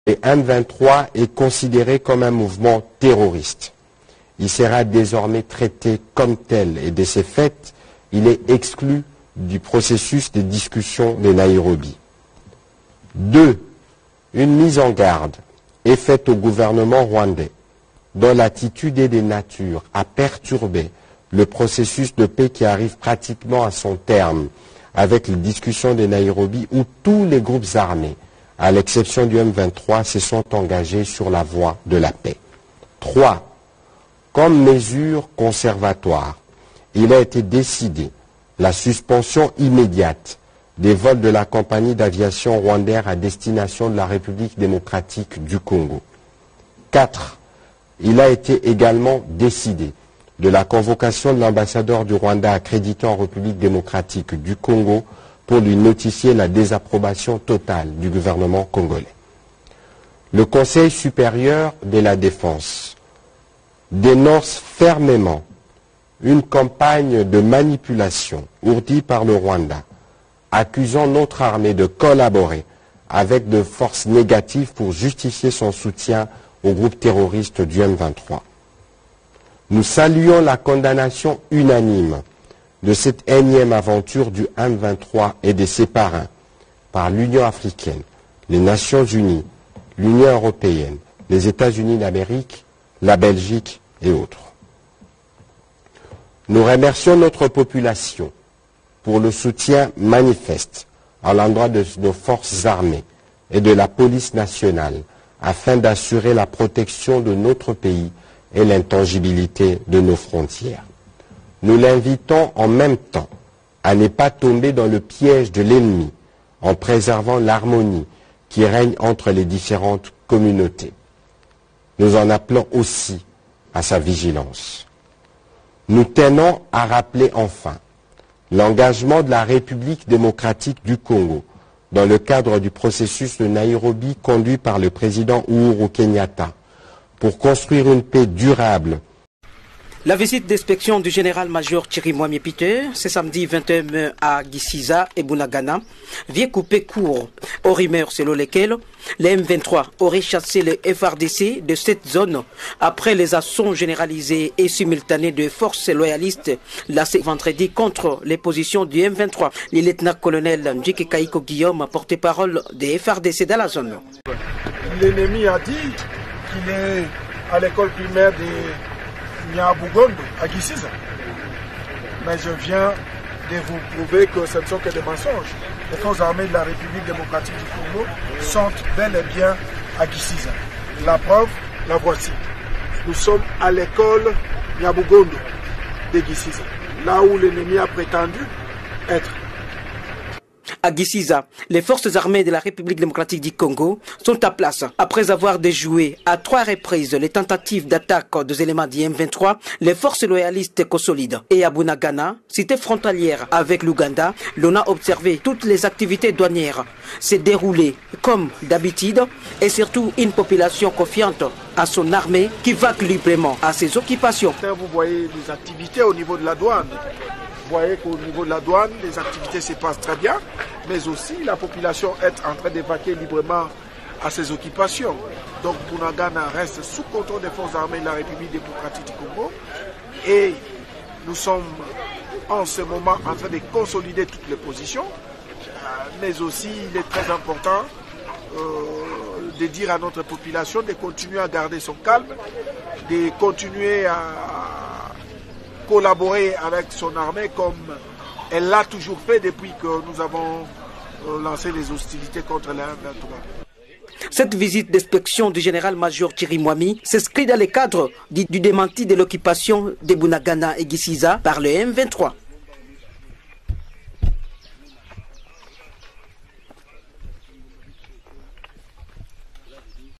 Le M23 est considéré comme un mouvement terroriste. Il sera désormais traité comme tel et de ce fait, il est exclu du processus de discussion de Nairobi. 2. Une mise en garde est faite au gouvernement rwandais dont l'attitude est de nature à perturber le processus de paix qui arrive pratiquement à son terme avec les discussions de Nairobi où tous les groupes armés, à l'exception du M23, se sont engagés sur la voie de la paix. 3. Comme mesure conservatoire, il a été décidé la suspension immédiate des vols de la compagnie d'aviation rwandaise à destination de la République démocratique du Congo. 4. Il a été également décidé de la convocation de l'ambassadeur du Rwanda accrédité en République démocratique du Congo pour lui notifier la désapprobation totale du gouvernement congolais. Le Conseil supérieur de la défense dénonce fermement une campagne de manipulation ourdie par le Rwanda, accusant notre armée de collaborer avec de forces négatives pour justifier son soutien au groupe terroriste du M23. Nous saluons la condamnation unanime de cette énième aventure du M23 et de ses parrains par l'Union africaine, les Nations unies, l'Union européenne, les États-Unis d'Amérique, la Belgique et autres. Nous remercions notre population pour le soutien manifeste à l'endroit de nos forces armées et de la police nationale afin d'assurer la protection de notre pays et l'intangibilité de nos frontières. Nous l'invitons en même temps à ne pas tomber dans le piège de l'ennemi en préservant l'harmonie qui règne entre les différentes communautés. Nous en appelons aussi à sa vigilance. Nous tenons à rappeler enfin l'engagement de la République démocratique du Congo dans le cadre du processus de Nairobi conduit par le président Uhuru Kenyatta pour construire une paix durable. La visite d'inspection du général-major Thierry Mwami-Peter, ce samedi 21 mai à Gisiza et Bunagana, vient couper court aux rumeurs selon lesquelles les M23 auraient chassé les FARDC de cette zone après les assauts généralisés et simultanés de forces loyalistes lancés vendredi contre les positions du M23. Le lieutenant-colonel Ndjike Kaiko Guillaume, porte-parole des FARDC dans la zone. L'ennemi a dit qu'il est à l'école primaire de Nyabugondo, à Gisiza. Mais je viens de vous prouver que ce ne sont que des mensonges. Les forces armées de la République démocratique du Congo sont bel et bien à Gisiza. La preuve, la voici. Nous sommes à l'école Nyabugondo de Gisiza, là où l'ennemi a prétendu être. À Gisiza, les forces armées de la République démocratique du Congo sont à place. Après avoir déjoué à 3 reprises les tentatives d'attaque des éléments du M23, les forces loyalistes consolident. Et à Bunagana, cité frontalière avec l'Ouganda, l'on a observé toutes les activités douanières se dérouler comme d'habitude et surtout une population confiante à son armée qui va librement à ses occupations. Vous voyez les activités au niveau de la douane. Vous voyez qu'au niveau de la douane, les activités se passent très bien, mais aussi la population est en train d'évacuer librement à ses occupations. Donc Bunagana reste sous contrôle des forces armées de la République démocratique du Congo et nous sommes en ce moment en train de consolider toutes les positions, mais aussi il est très important de dire à notre population de continuer à garder son calme, de continuer à collaborer avec son armée comme elle l'a toujours fait depuis que nous avons lancé les hostilités contre les M23. Cette visite d'inspection du général-major Thierry Mwami s'inscrit dans le cadre du démenti de l'occupation de Bunagana et Gisiza par le M23.